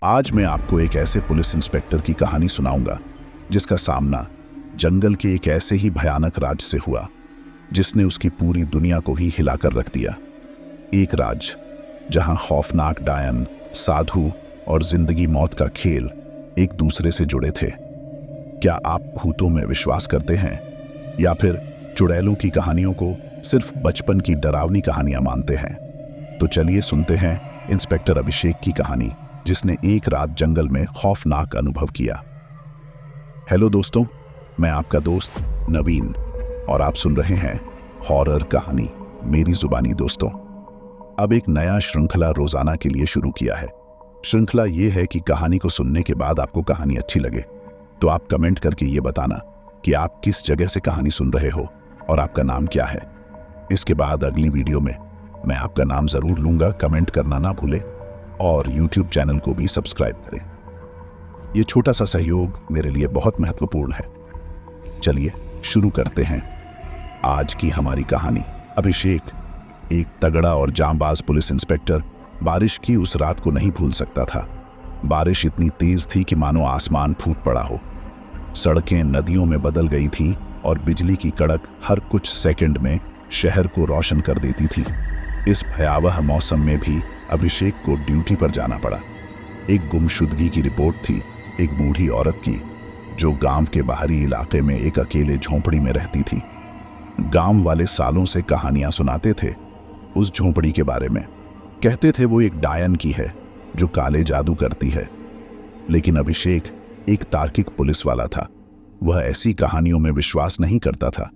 आज मैं आपको एक ऐसे पुलिस इंस्पेक्टर की कहानी सुनाऊंगा जिसका सामना जंगल के एक ऐसे ही भयानक राज से हुआ जिसने उसकी पूरी दुनिया को ही हिलाकर रख दिया। एक राज जहां खौफनाक डायन, साधु और जिंदगी मौत का खेल एक दूसरे से जुड़े थे। क्या आप भूतों में विश्वास करते हैं या फिर चुड़ैलों की कहानियों को सिर्फ बचपन की डरावनी कहानियां मानते हैं? तो चलिए सुनते हैं इंस्पेक्टर अभिषेक की कहानी, जिसने एक रात जंगल में खौफनाक अनुभव किया। हेलो दोस्तों, मैं आपका दोस्त नवीन और आप सुन रहे हैं हॉरर कहानी मेरी जुबानी दोस्तों। अब एक नया श्रृंखला रोजाना के लिए शुरू किया है। श्रृंखला ये है कि कहानी को सुनने के बाद आपको कहानी अच्छी लगे तो आप कमेंट करके ये बताना कि आप किस जगह से कहानी सुन रहे हो और आपका नाम क्या है। इसके बाद अगली वीडियो में मैं आपका नाम जरूर लूंगा। कमेंट करना ना भूलें और YouTube चैनल को भी सब्सक्राइब करें। ये छोटा सा सहयोग मेरे लिए बहुत महत्वपूर्ण है। चलिए शुरू करते हैं आज की हमारी कहानी। अभिषेक, एक तगड़ा और जांबाज पुलिस इंस्पेक्टर, बारिश की उस रात को नहीं भूल सकता था। बारिश इतनी तेज थी कि मानो आसमान फूट पड़ा हो। सड़कें नदियों में बदल गई थीं और बिजली की कड़क हर कुछ सेकंड में शहर को रोशन कर देती थी। इस भयावह मौसम में भी अभिषेक को ड्यूटी पर जाना पड़ा। एक गुमशुदगी की रिपोर्ट थी एक बूढ़ी औरत की जो गांव के बाहरी इलाके में एक अकेले झोंपड़ी में रहती थी। गांव वाले सालों से कहानियां सुनाते थे उस झोंपड़ी के बारे में। कहते थे वो एक डायन की है जो काले जादू करती है। लेकिन अभिषेक एक तार्किक पुलिस वाला था। वह ऐसी कहानियों में विश्वास नहीं करता था।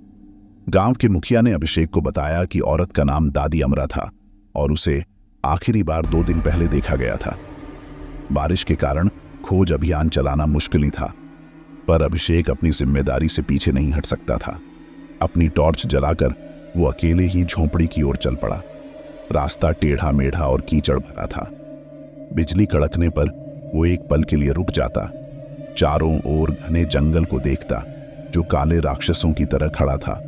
गांव के मुखिया ने अभिषेक को बताया कि औरत का नाम दादी अमरा था और उसे आखिरी बार 2 दिन पहले देखा गया था। बारिश के कारण खोज अभियान चलाना मुश्किल ही था, पर अभिषेक अपनी जिम्मेदारी से पीछे नहीं हट सकता था। अपनी टॉर्च जलाकर वो अकेले ही झोंपड़ी की ओर चल पड़ा। रास्ता टेढ़ा मेढ़ा और कीचड़ भरा था। बिजली कड़कने पर वो एक पल के लिए रुक जाता, चारों ओर घने जंगल को देखता जो काले राक्षसों की तरह खड़ा था।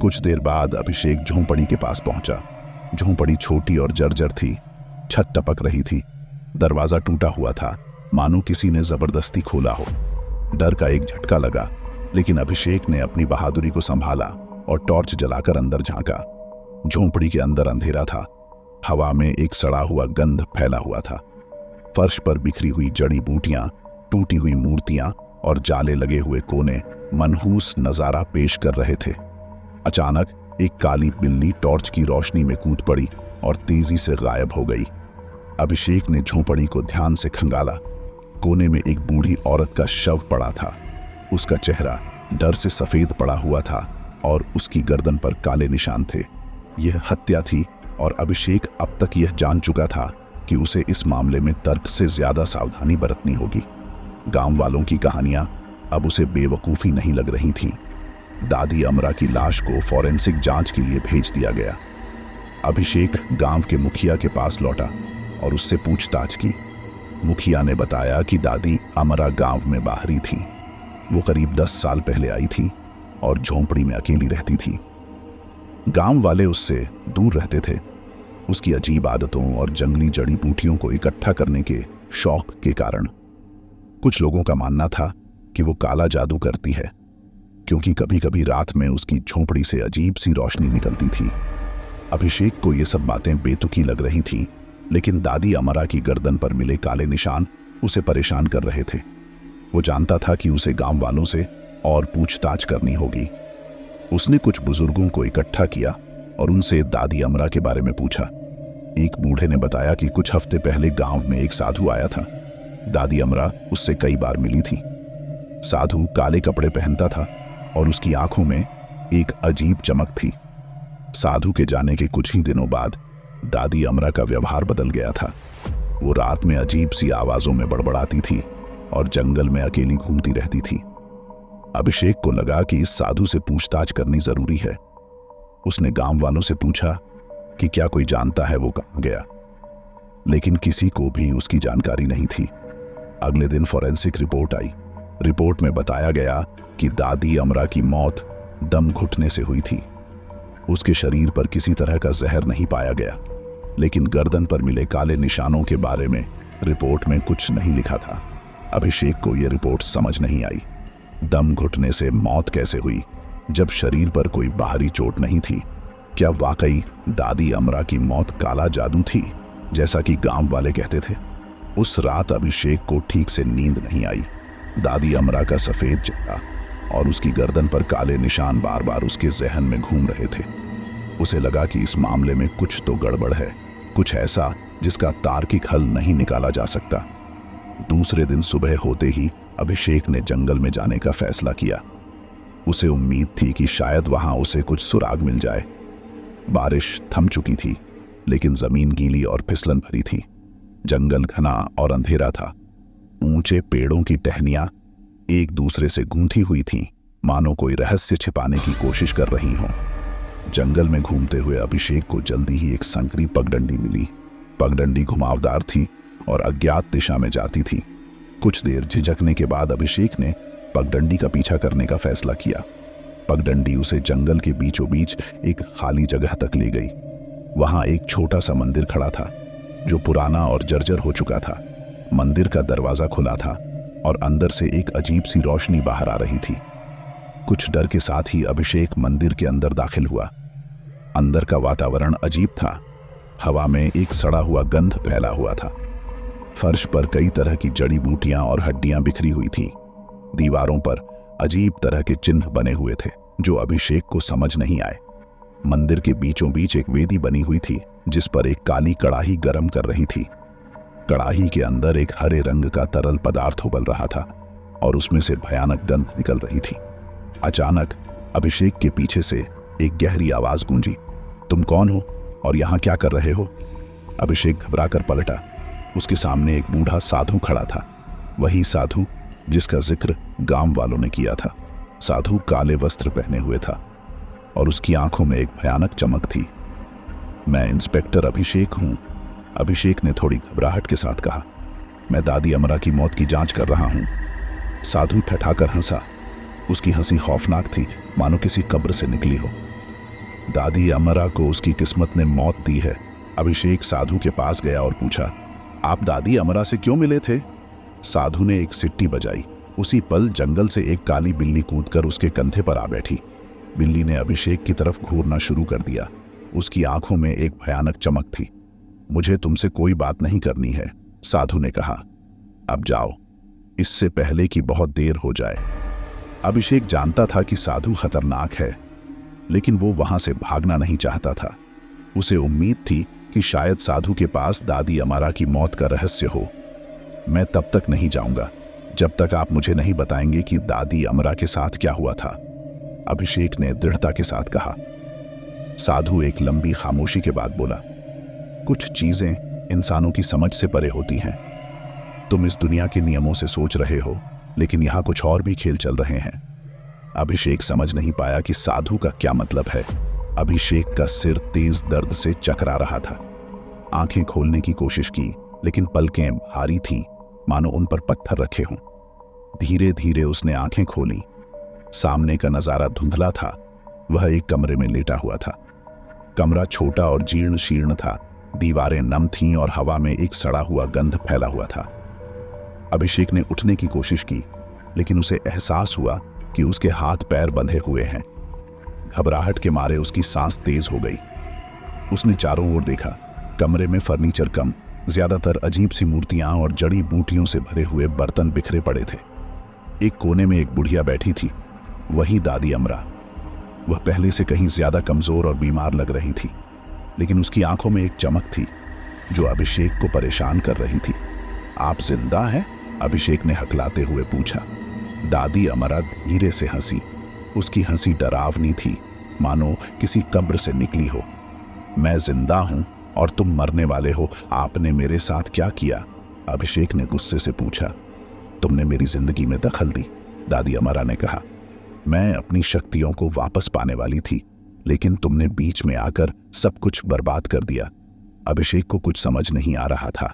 कुछ देर बाद अभिषेक झोंपड़ी के पास पहुंचा। झोंपड़ी छोटी और जर्जर थी, छत टपक रही थी, दरवाजा टूटा हुआ था, मानो किसी ने जबरदस्ती खोला हो। डर का एक झटका लगा, लेकिन अभिषेक ने अपनी बहादुरी को संभाला और टॉर्च जलाकर अंदर झांका। झोंपड़ी के अंदर अंधेरा था। हवा में एक सड़ा हुआ गंध फैला हुआ था। फर्श पर बिखरी हुई जड़ी बूटियां, टूटी हुई मूर्तियां और जाले लगे हुए कोने मनहूस नजारा पेश कर रहे थे। अचानक एक काली बिल्ली टॉर्च की रोशनी में कूद पड़ी और तेजी से गायब हो गई। अभिषेक ने झोंपड़ी को ध्यान से खंगाला। कोने में एक बूढ़ी औरत का शव पड़ा था। उसका चेहरा डर से सफेद पड़ा हुआ था और उसकी गर्दन पर काले निशान थे। यह हत्या थी और अभिषेक अब तक यह जान चुका था कि उसे इस मामले में तर्क से ज्यादा सावधानी बरतनी होगी। गांव वालों की कहानियां अब उसे बेवकूफी नहीं लग रही थीं। दादी अमरा की लाश को फॉरेंसिक जांच के लिए भेज दिया गया। अभिषेक गांव के मुखिया के पास लौटा और उससे पूछताछ की। मुखिया ने बताया कि दादी अमरा गांव में बाहरी थी। वो करीब 10 साल पहले आई थी और झोंपड़ी में अकेली रहती थी। गांव वाले उससे दूर रहते थे, उसकी अजीब आदतों और जंगली जड़ी बूटियों को इकट्ठा करने के शौक के कारण। कुछ लोगों का मानना था कि वो काला जादू करती है, क्योंकि कभी कभी रात में उसकी झोंपड़ी से अजीब सी रोशनी निकलती थी। अभिषेक को ये सब बातें बेतुकी लग रही थीं, लेकिन दादी अमरा की गर्दन पर मिले काले निशान उसे परेशान कर रहे थे। वो जानता था कि उसे गांव वालों से और पूछताछ करनी होगी। उसने कुछ बुजुर्गों को इकट्ठा किया और उनसे दादी अमरा के बारे में पूछा। एक बूढ़े ने बताया कि कुछ हफ्ते पहले गांव में एक साधु आया था। दादी अमरा उससे कई बार मिली थी। साधु काले कपड़े पहनता था और उसकी आंखों में एक अजीब चमक थी। साधु के जाने के कुछ ही दिनों बाद दादी अमरा का व्यवहार बदल गया था। वो रात में अजीब सी आवाजों में बड़बड़ाती थी और जंगल में अकेली घूमती रहती थी। अभिषेक को लगा कि इस साधु से पूछताछ करनी जरूरी है। उसने गांव वालों से पूछा कि क्या कोई जानता है वो कहां गया, लेकिन किसी को भी उसकी जानकारी नहीं थी। अगले दिन फॉरेंसिक रिपोर्ट आई। रिपोर्ट में बताया गया कि दादी अमरा की मौत दम घुटने से हुई थी। उसके शरीर पर किसी तरह का जहर नहीं पाया गया, लेकिन गर्दन पर मिले काले निशानों के बारे में रिपोर्ट में कुछ नहीं लिखा था। अभिषेक को यह रिपोर्ट समझ नहीं आई। दम घुटने से मौत कैसे हुई जब शरीर पर कोई बाहरी चोट नहीं थी? क्या वाकई दादी अमरा की मौत काला जादू थी, जैसा कि गांव वाले कहते थे? उस रात अभिषेक को ठीक से नींद नहीं आई। दादी अमरा का सफेद चेहरा और उसकी गर्दन पर काले निशान बार बार उसके जहन में घूम रहे थे। उसे लगा कि इस मामले में कुछ तो गड़बड़ है, कुछ ऐसा जिसका तार्किक हल नहीं निकाला जा सकता। दूसरे दिन सुबह होते ही अभिषेक ने जंगल में जाने का फैसला किया। उसे उम्मीद थी कि शायद वहां उसे कुछ सुराग मिल जाए। बारिश थम चुकी थी, लेकिन जमीन गीली और फिसलन भरी थी। जंगल घना और अंधेरा था। ऊंचे पेड़ों की टहनियां एक दूसरे से गूंथी हुई थीं, मानो कोई रहस्य छिपाने की कोशिश कर रही हों। जंगल में घूमते हुए अभिषेक को जल्दी ही एक संकरी पगडंडी मिली। पगडंडी घुमावदार थी और अज्ञात दिशा में जाती थी। कुछ देर झिझकने के बाद अभिषेक ने पगडंडी का पीछा करने का फैसला किया। पगडंडी उसे जंगल के बीचों बीच एक खाली जगह तक ले गई। वहां एक छोटा सा मंदिर खड़ा था, जो पुराना और जर्जर हो चुका था। मंदिर का दरवाजा खुला था और अंदर से एक अजीब सी रोशनी बाहर आ रही थी। कुछ डर के साथ ही अभिषेक मंदिर के अंदर दाखिल हुआ। अंदर का वातावरण अजीब था। हवा में एक सड़ा हुआ गंध फैला हुआ था। फर्श पर कई तरह की जड़ी बूटियां और हड्डियां बिखरी हुई थीं। दीवारों पर अजीब तरह के चिन्ह बने हुए थे, जो अभिषेक को समझ नहीं आए। मंदिर के बीचों बीच एक वेदी बनी हुई थी, जिस पर एक काली कड़ाही गर्म कर रही थी। कड़ाही के अंदर एक हरे रंग का तरल पदार्थ उबल रहा था और उसमें से भयानक गंध निकल रही थी। अचानक अभिषेक के पीछे से एक गहरी आवाज गूंजी, तुम कौन हो और यहाँ क्या कर रहे हो? अभिषेक घबराकर पलटा। उसके सामने एक बूढ़ा साधु खड़ा था, वही साधु जिसका जिक्र गांव वालों ने किया था। साधु काले वस्त्र पहने हुए था और उसकी आंखों में एक भयानक चमक थी। मैं इंस्पेक्टर अभिषेक हूं, अभिषेक ने थोड़ी घबराहट के साथ कहा। मैं दादी अमरा की मौत की जांच कर रहा हूं। साधु ठठाकर हंसा। उसकी हंसी खौफनाक थी, मानो किसी कब्र से निकली हो। दादी अमरा को उसकी किस्मत ने मौत दी है। अभिषेक साधु के पास गया और पूछा, आप दादी अमरा से क्यों मिले थे? साधु ने एक सिट्टी बजाई। उसी पल जंगल से एक काली बिल्ली कूदकर उसके कंधे पर आ बैठी। बिल्ली ने अभिषेक की तरफ घूरना शुरू कर दिया। उसकी आंखों में एक भयानक चमक थी। मुझे तुमसे कोई बात नहीं करनी है, साधु ने कहा। अब जाओ, इससे पहले कि बहुत देर हो जाए। अभिषेक जानता था कि साधु खतरनाक है, लेकिन वो वहां से भागना नहीं चाहता था। उसे उम्मीद थी कि शायद साधु के पास दादी अमरा की मौत का रहस्य हो। मैं तब तक नहीं जाऊंगा जब तक आप मुझे नहीं बताएंगे कि दादी अमरा के साथ क्या हुआ था, अभिषेक ने दृढ़ता के साथ कहा। साधु एक लंबी खामोशी के बाद बोला, कुछ चीजें इंसानों की समझ से परे होती हैं। तुम इस दुनिया के नियमों से सोच रहे हो, लेकिन यहां कुछ और भी खेल चल रहे हैं। अभिषेक समझ नहीं पाया कि साधु का क्या मतलब है। अभिषेक का सिर तेज दर्द से चकरा रहा था। आंखें खोलने की कोशिश की, लेकिन पलकें भारी थीं, मानो उन पर पत्थर रखे हों। धीरे धीरे उसने आंखें खोली। सामने का नजारा धुंधला था। वह एक कमरे में लेटा हुआ था। कमरा छोटा और जीर्ण शीर्ण था। दीवारें नम थीं और हवा में एक सड़ा हुआ गंध फैला हुआ था। अभिषेक ने उठने की कोशिश की, लेकिन उसे एहसास हुआ कि उसके हाथ पैर बंधे हुए हैं। घबराहट के मारे उसकी सांस तेज हो गई। उसने चारों ओर देखा। कमरे में फर्नीचर कम, ज्यादातर अजीब सी मूर्तियां और जड़ी बूटियों से भरे हुए बर्तन बिखरे पड़े थे। एक कोने में एक बुढ़िया बैठी थी, वही दादी अमरा। वह पहले से कहीं ज्यादा कमजोर और बीमार लग रही थी, लेकिन उसकी आंखों में एक चमक थी जो अभिषेक को परेशान कर रही थी। आप जिंदा हैं? अभिषेक ने हकलाते हुए पूछा। दादी अमरा धीरे से हंसी। उसकी हंसी डरावनी थी, मानो किसी कब्र से निकली हो। मैं जिंदा हूं और तुम मरने वाले हो। आपने मेरे साथ क्या किया? अभिषेक ने गुस्से से पूछा। तुमने मेरी जिंदगी में दखल दी, दादी अमरा ने कहा। मैं अपनी शक्तियों को वापस पाने वाली थी, लेकिन तुमने बीच में आकर सब कुछ बर्बाद कर दिया। अभिषेक को कुछ समझ नहीं आ रहा था।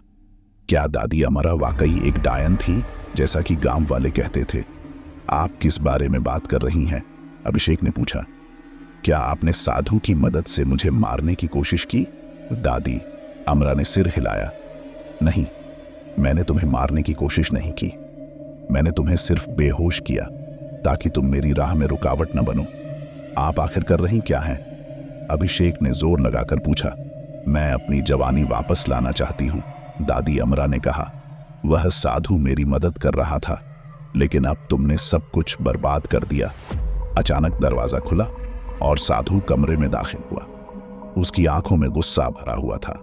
क्या दादी अमरा वाकई एक डायन थी, जैसा कि गांव वाले कहते थे? आप किस बारे में बात कर रही हैं? अभिषेक ने पूछा। क्या आपने साधु की मदद से मुझे मारने की कोशिश की? दादी अमरा ने सिर हिलाया। नहीं, मैंने तुम्हें मारने की कोशिश नहीं की, मैंने तुम्हें सिर्फ बेहोश किया ताकि तुम मेरी राह में रुकावट न बनो। आप आखिर कर रही क्या हैं? अभिषेक ने जोर लगाकर पूछा। मैं अपनी जवानी वापस लाना चाहती हूँ, दादी अमरा ने कहा। वह साधु मेरी मदद कर रहा था, लेकिन अब तुमने सब कुछ बर्बाद कर दिया। अचानक दरवाजा खुला और साधु कमरे में दाखिल हुआ। उसकी आंखों में गुस्सा भरा हुआ था।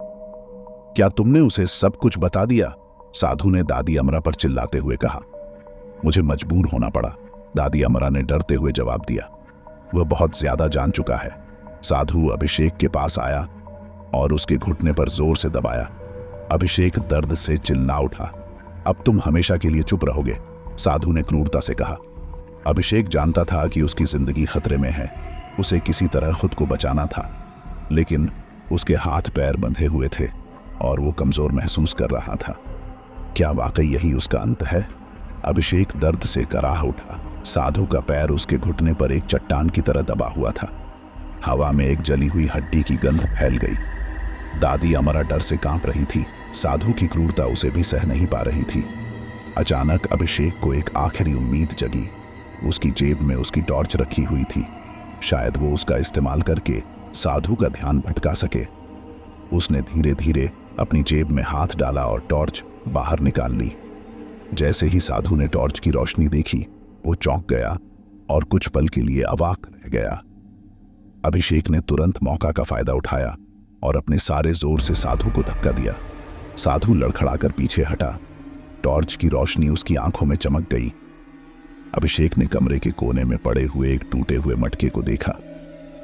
क्या तुमने उसे सब कुछ बता दिया? साधु ने दादी अमरा पर चिल्लाते हुए कहा। मुझे मजबूर होना पड़ा, दादी अमरा ने डरते हुए जवाब दिया। वह बहुत ज्यादा जान चुका है। साधु अभिषेक के पास आया और उसके घुटने पर जोर से दबाया। अभिषेक दर्द से चिल्ला उठा। अब तुम हमेशा के लिए चुप रहोगे, साधु ने क्रूरता से कहा। अभिषेक जानता था कि उसकी जिंदगी खतरे में है। उसे किसी तरह खुद को बचाना था, लेकिन उसके हाथ पैर बंधे हुए थे और वो कमजोर महसूस कर रहा था। क्या वाकई यही उसका अंत है? अभिषेक दर्द से कराह उठा। साधु का पैर उसके घुटने पर एक चट्टान की तरह दबा हुआ था। हवा में एक जली हुई हड्डी की गंध फैल गई। दादी अमरा डर से कांप रही थी। साधु की क्रूरता उसे भी सह नहीं पा रही थी। अचानक अभिषेक को एक आखिरी उम्मीद जगी। उसकी जेब में उसकी टॉर्च रखी हुई थी। शायद वो उसका इस्तेमाल करके साधु का ध्यान भटका सके। उसने धीरे धीरे अपनी जेब में हाथ डाला और टॉर्च बाहर निकाल ली। जैसे ही साधु ने टॉर्च की रोशनी देखी, वो चौंक गया और कुछ पल के लिए अवाक रह गया। अभिषेक ने तुरंत मौका का फायदा उठाया और अपने सारे जोर से साधु को धक्का दिया। साधु लड़खड़ाकर पीछे हटा। टॉर्च की रोशनी उसकी आंखों में चमक गई। अभिषेक ने कमरे के कोने में पड़े हुए एक टूटे हुए मटके को देखा।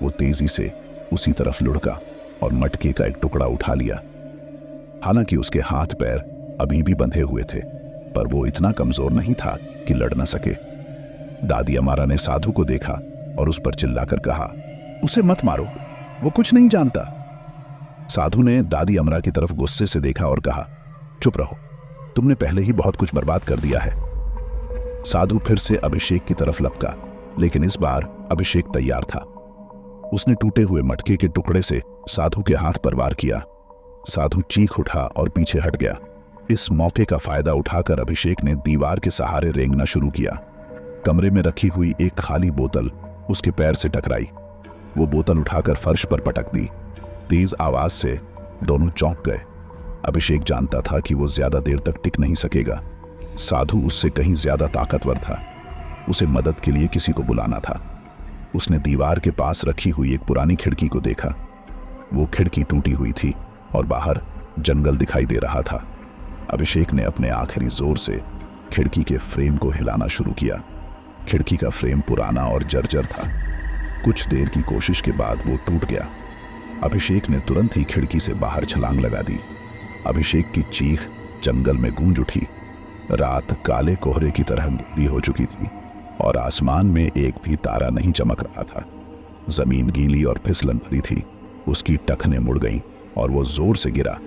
वो तेजी से उसी तरफ लुढ़का और मटके का एक टुकड़ा उठा लिया। हालांकि उसके हाथ पैर अभी भी बंधे हुए थे, पर वो इतना कमजोर नहीं था कि लड़ न सके। दादी अमारा ने साधु को देखा और उस पर चिल्लाकर कहा, उसे मत मारो, वो कुछ नहीं जानता। साधु ने दादी अमरा की तरफ गुस्से से देखा और कहा, चुप रहो, तुमने पहले ही बहुत कुछ बर्बाद कर दिया है। साधु फिर से अभिषेक की तरफ लपका, लेकिन इस बार अभिषेक तैयार था। उसने टूटे हुए मटके के टुकड़े से साधु के हाथ पर वार किया। साधु चीख उठा और पीछे हट गया। इस मौके का फायदा उठाकर अभिषेक ने दीवार के सहारे रेंगना शुरू किया। कमरे में रखी हुई एक खाली बोतल उसके पैर से टकराई। वो बोतल उठाकर फर्श पर पटक दी। तेज आवाज से दोनों चौंक गए। अभिषेक जानता था कि वो ज्यादा देर तक टिक नहीं सकेगा। साधु उससे कहीं ज्यादा ताकतवर था। उसे मदद के लिए किसी को बुलाना था। उसने दीवार के पास रखी हुई एक पुरानी खिड़की को देखा। वो खिड़की टूटी हुई थी और बाहर जंगल दिखाई दे रहा था। अभिषेक ने अपने आखिरी जोर से खिड़की के फ्रेम को हिलाना शुरू किया। खिड़की का फ्रेम पुराना और जर्जर था। कुछ देर की कोशिश के बाद वो टूट गया। अभिषेक ने तुरंत ही खिड़की से बाहर छलांग लगा दी। अभिषेक की चीख जंगल में गूंज उठी। रात काले कोहरे की तरह गहरी हो चुकी थी और आसमान में एक भी तारा नहीं चमक रहा था। जमीन गीली और फिसलन भरी थी। उसकी टखने मुड़ गईं और वो जोर से गिरा।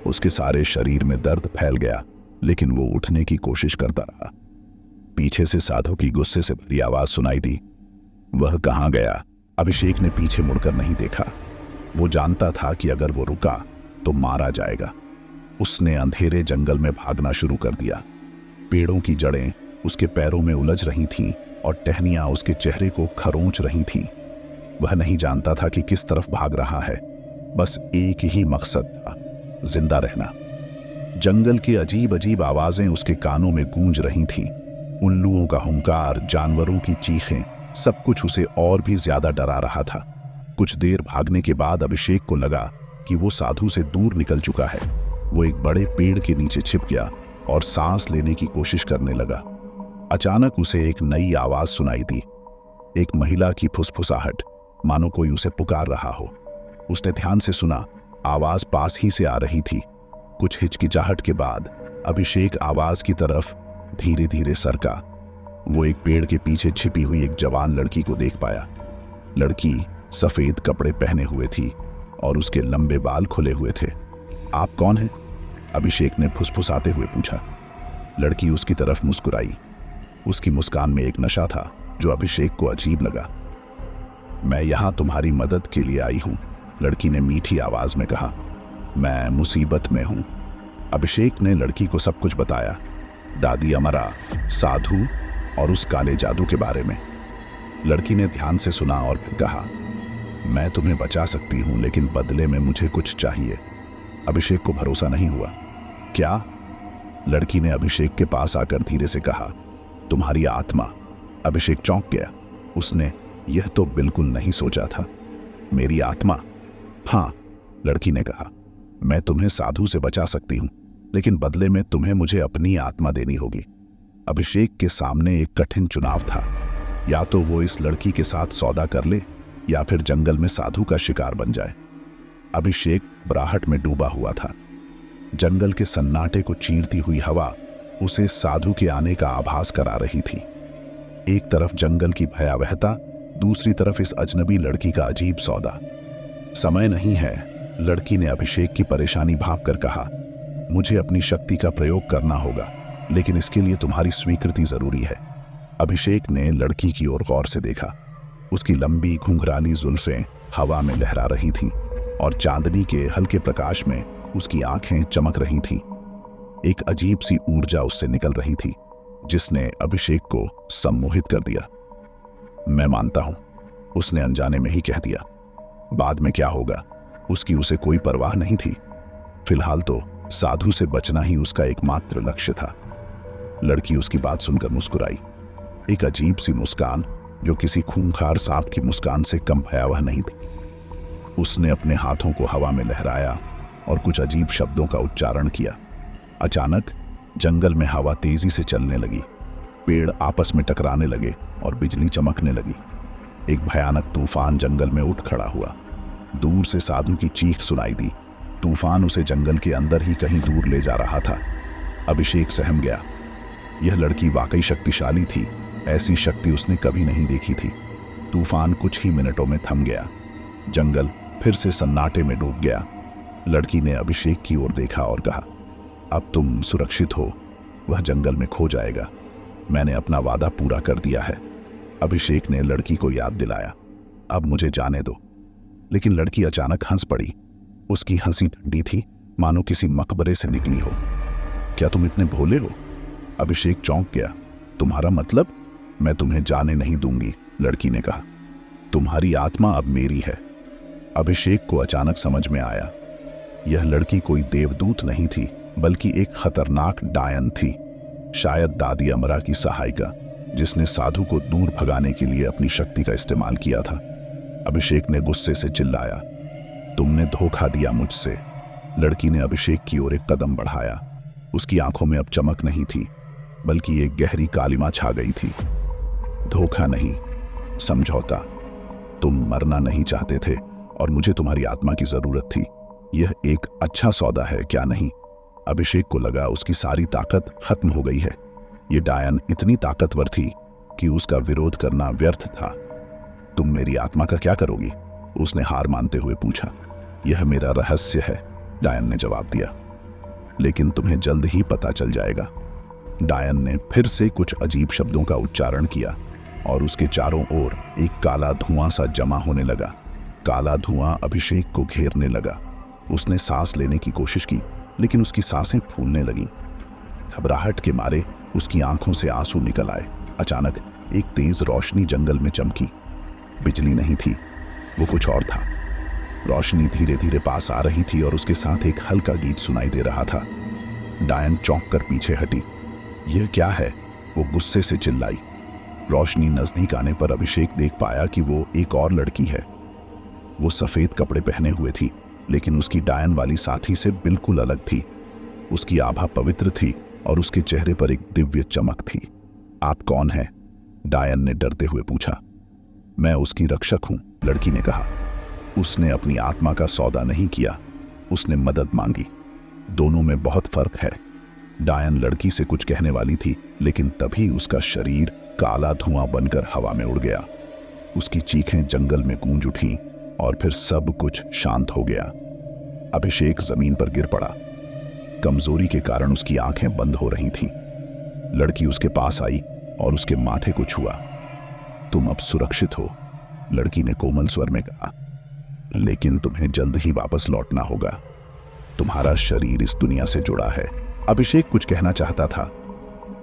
उसके सारे शरीर में दर्द फैल गया, लेकिन वो उठने की कोशिश करता रहा। पीछे से साधु की गुस्से से भरी आवाज सुनाई दी। वह कहाँ गया? अभिषेक ने पीछे मुड़कर नहीं देखा। वो जानता था कि अगर वो रुका तो मारा जाएगा। उसने अंधेरे जंगल में भागना शुरू कर दिया। पेड़ों की जड़ें उसके पैरों में उलझ रही थीं और टहनियां उसके चेहरे को खरोंच रही थीं। वह नहीं जानता था कि किस तरफ भाग रहा है। बस एक ही मकसद था, जिंदा रहना। जंगल की अजीब अजीब आवाजें उसके कानों में गूंज रही थीं। उल्लुओं का हुंकार, जानवरों की चीखें, सब कुछ उसे और भी ज्यादा डरा रहा था। कुछ देर भागने के बाद अभिषेक को लगा कि वो साधु से दूर निकल चुका है। वो एक बड़े पेड़ के नीचे छिप गया और सांस लेने की कोशिश करने लगा। अचानक उसे एक नई आवाज सुनाई दी, एक महिला की फुसफुसाहट, मानो कोई उसे पुकार रहा हो। उसने ध्यान से सुना। आवाज पास ही से आ रही थी। कुछ हिचकिचाहट के बाद अभिषेक आवाज की तरफ धीरे धीरे सरका। वो एक पेड़ के पीछे छिपी हुई एक जवान लड़की को देख पाया। लड़की सफेद कपड़े पहने हुए थी और उसके लंबे बाल खुले हुए थे। आप कौन हैं? अभिषेक ने फुसफुसाते हुए पूछा। लड़की उसकी तरफ मुस्कुराई। उसकी मुस्कान में एक नशा था जो अभिषेक को अजीब लगा। मैं यहां तुम्हारी मदद के लिए आई हूं, लड़की ने मीठी आवाज में कहा। मैं मुसीबत में हूं। अभिषेक ने लड़की को सब कुछ बताया, दादी अमरा, साधु और उस काले जादू के बारे में। लड़की ने ध्यान से सुना और फिर कहा, मैं तुम्हें बचा सकती हूं, लेकिन बदले में मुझे कुछ चाहिए। अभिषेक को भरोसा नहीं हुआ। क्या? लड़की ने अभिषेक के पास आकर धीरे से कहा, तुम्हारी आत्मा। अभिषेक चौंक गया। उसने यह तो बिल्कुल नहीं सोचा था। मेरी आत्मा? हाँ, लड़की ने कहा, मैं तुम्हें साधु से बचा सकती हूं, लेकिन बदले में तुम्हें मुझे अपनी आत्मा देनी होगी। अभिषेक के सामने एक कठिन चुनाव था। या तो वो इस लड़की के साथ सौदा कर ले या फिर जंगल में साधु का शिकार बन जाए। अभिषेक घबराहट में डूबा हुआ था। जंगल के सन्नाटे को चीरती हुई हवा उसे साधु के आने का आभास करा रही थी। एक तरफ जंगल की भयावहता, दूसरी तरफ इस अजनबी लड़की का अजीब सौदा। समय नहीं है, लड़की ने अभिषेक की परेशानी भांपकर कहा, मुझे अपनी शक्ति का प्रयोग करना होगा, लेकिन इसके लिए तुम्हारी स्वीकृति जरूरी है। अभिषेक ने लड़की की ओर गौर से देखा। उसकी लंबी घुंघराली जुल्फें हवा में लहरा रही थीं और चांदनी के हल्के प्रकाश में उसकी आंखें चमक रही थीं। एक अजीब सी ऊर्जा उससे निकल रही थी जिसने अभिषेक को सम्मोहित कर दिया। मैं मानता हूं, उसने अनजाने में ही कह दिया। बाद में क्या होगा उसकी उसे कोई परवाह नहीं थी। फिलहाल तो साधु से बचना ही उसका एकमात्र लक्ष्य था। लड़की उसकी बात सुनकर मुस्कुराई, एक अजीब सी मुस्कान जो किसी खूंखार सांप की मुस्कान से कम भयावह नहीं थी। उसने अपने हाथों को हवा में लहराया और कुछ अजीब शब्दों का उच्चारण किया। अचानक जंगल में हवा तेजी से चलने लगी, पेड़ आपस में टकराने लगे और बिजली चमकने लगी। एक भयानक तूफान जंगल में उठ खड़ा हुआ। दूर से साधु की चीख सुनाई दी। तूफान उसे जंगल के अंदर ही कहीं दूर ले जा रहा था। अभिषेक सहम गया। यह लड़की वाकई शक्तिशाली थी। ऐसी शक्ति उसने कभी नहीं देखी थी। तूफान कुछ ही मिनटों में थम गया। जंगल फिर से सन्नाटे में डूब गया। लड़की ने अभिषेक की ओर देखा और कहा, अब तुम सुरक्षित हो, वह जंगल में खो जाएगा। मैंने अपना वादा पूरा कर दिया है। अभिषेक ने लड़की को याद दिलाया, अब मुझे जाने दो। लेकिन लड़की अचानक हंस पड़ी। उसकी हंसी ठंडी थी, मानो किसी मकबरे से निकली हो। क्या तुम इतने भोले हो? अभिषेक चौंक गया। तुम्हारा मतलब? मैं तुम्हें जाने नहीं दूंगी, लड़की ने कहा। तुम्हारी आत्मा अब मेरी है। अभिषेक को अचानक समझ में आया, यह लड़की कोई देवदूत नहीं थी, बल्कि एक खतरनाक डायन थी। शायद दादी अमरा की सहायिका, जिसने साधु को दूर भगाने के लिए अपनी शक्ति का इस्तेमाल किया था। अभिषेक ने गुस्से से चिल्लाया, तुमने धोखा दिया मुझसे। लड़की ने अभिषेक की ओर एक कदम बढ़ाया। उसकी आंखों में अब चमक नहीं थी, बल्कि एक गहरी कालिमा छा गई थी। धोखा नहीं, समझौता। तुम मरना नहीं चाहते थे और मुझे तुम्हारी आत्मा की जरूरत थी। यह एक अच्छा सौदा है, क्या नहीं? अभिषेक को लगा उसकी सारी ताकत खत्म हो गई है। ये डायन इतनी ताकतवर थी कि उसका विरोध करना व्यर्थ था। तुम मेरी आत्मा का क्या करोगी? उसने हार मानते हुए पूछा। यह मेरा रहस्य है, डायन ने जवाब दिया, लेकिन तुम्हें जल्द ही पता चल जाएगा। डायन ने फिर से कुछ अजीब शब्दों का उच्चारण किया और उसके चारों ओर एक काला धुआं सा जमा होने लगा। काला धुआं अभिषेक को घेरने लगा। उसने सांस लेने की कोशिश की, लेकिन उसकी सांसें फूलने लगीं। घबराहट के मारे उसकी आंखों से आंसू निकल आए। अचानक एक तेज रोशनी जंगल में चमकी। बिजली नहीं थी, वो कुछ और था। रोशनी धीरे धीरे पास आ रही थी और उसके साथ एक हल्का गीत सुनाई दे रहा था। डायन चौंक कर पीछे हटी। यह क्या है? वो गुस्से से चिल्लाई। रोशनी नजदीक आने पर अभिषेक देख पाया कि वो एक और लड़की है। वो सफेद कपड़े पहने हुए थी, लेकिन उसकी डायन वाली साथी से बिल्कुल अलग थी। उसकी आभा पवित्र थी और उसके चेहरे पर एक दिव्य चमक थी। आप कौन हैं? डायन ने डरते हुए पूछा। मैं उसकी रक्षक हूं, लड़की ने कहा। उसने अपनी आत्मा का सौदा नहीं किया, उसने मदद मांगी। दोनों में बहुत फर्क है। डायन लड़की से कुछ कहने वाली थी, लेकिन तभी उसका शरीर काला धुआं बनकर हवा में उड़ गया। उसकी चीखें जंगल में गूंज उठीं और फिर सब कुछ शांत हो गया। अभिषेक जमीन पर गिर पड़ा। कमजोरी के कारण उसकी आंखें बंद हो रही थीं। लड़की उसके पास आई और उसके माथे को छुआ। तुम अब सुरक्षित हो, लड़की ने कोमल स्वर में कहा, लेकिन तुम्हें जल्द ही वापस लौटना होगा। तुम्हारा शरीर इस दुनिया से जुड़ा है। अभिषेक कुछ कहना चाहता था,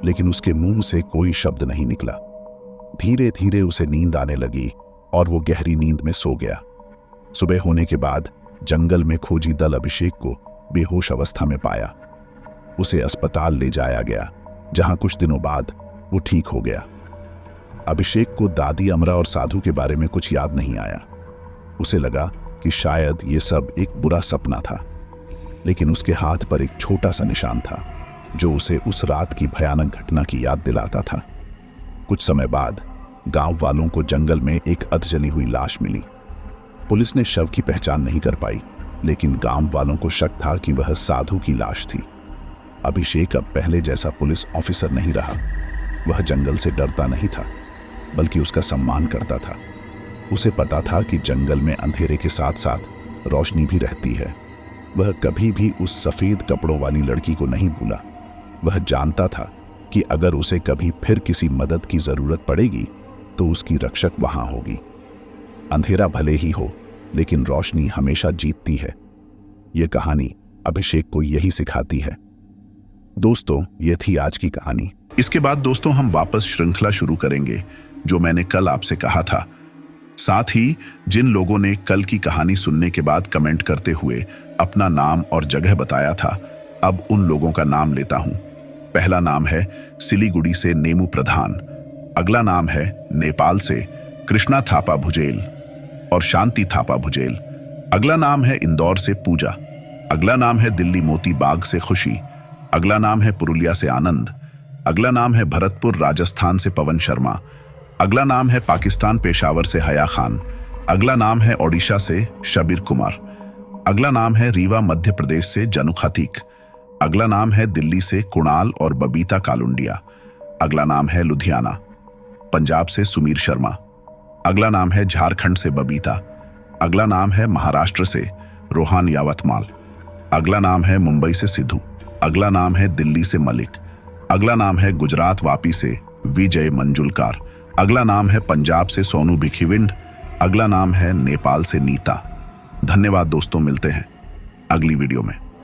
लेकिन उसके मुंह से कोई शब्द नहीं निकला। धीरे धीरे उसे नींद आने लगी और वो गहरी नींद में सो गया। सुबह होने के बाद जंगल में खोजी दल अभिषेक को बेहोश अवस्था में पाया। उसे अस्पताल ले जाया गया, जहां कुछ दिनों बाद वो ठीक हो गया। अभिषेक को दादी अमरा और साधु के बारे में कुछ याद नहीं आया। उसे लगा कि शायद ये सब एक बुरा सपना था, लेकिन उसके हाथ पर एक छोटा सा निशान था जो उसे उस रात की भयानक घटना की याद दिलाता था। कुछ समय बाद गांव वालों को जंगल में एक अधजली हुई लाश मिली। पुलिस ने शव की पहचान नहीं कर पाई, लेकिन गांव वालों को शक था कि वह साधु की लाश थी। अभिषेक अब पहले जैसा पुलिस ऑफिसर नहीं रहा। वह जंगल से डरता नहीं था, बल्कि उसका सम्मान करता था। उसे पता था कि जंगल में अंधेरे के साथ साथ रोशनी भी रहती है। वह कभी भी उस सफेद कपड़ों वाली लड़की को नहीं भूला। वह जानता था कि अगर उसे कभी फिर किसी मदद की जरूरत पड़ेगी तो उसकी रक्षक वहां होगी। अंधेरा भले ही हो, लेकिन रोशनी हमेशा जीतती है। यह कहानी अभिषेक को यही सिखाती है। दोस्तों, यह थी आज की कहानी। इसके बाद दोस्तों हम वापस श्रृंखला शुरू करेंगे, जो मैंने कल आपसे कहा था। साथ ही जिन लोगों ने कल की कहानी सुनने के बाद कमेंट करते हुए अपना नाम और जगह बताया था, अब उन लोगों का नाम लेता हूं। पहला नाम है सिलीगुड़ी से नेमू प्रधान। अगला नाम है नेपाल से कृष्णा थापा भुजेल और शांति थापा भुजेल। अगला नाम है इंदौर से पूजा। अगला नाम है दिल्ली मोती बाग से खुशी। अगला नाम है पुरुलिया से आनंद। अगला नाम है भरतपुर राजस्थान से पवन शर्मा। अगला नाम है पाकिस्तान पेशावर से हया खान। अगला नाम है ओडिशा से शबीर कुमार। अगला नाम है रीवा मध्य प्रदेश से जनु खतीक। अगला नाम है दिल्ली से कुणाल और बबीता कालुंडिया। अगला नाम है लुधियाना पंजाब से सुमीर शर्मा। अगला नाम है झारखंड से बबीता। अगला नाम है महाराष्ट्र से रोहान यावतमाल। अगला नाम है मुंबई से सिद्धू। अगला नाम है दिल्ली से मलिक। अगला नाम है गुजरात वापी से विजय मंजुलकार। अगला नाम है पंजाब से सोनू भिखीविंड। अगला नाम है नेपाल से नीता। धन्यवाद दोस्तों, मिलते हैं अगली वीडियो में।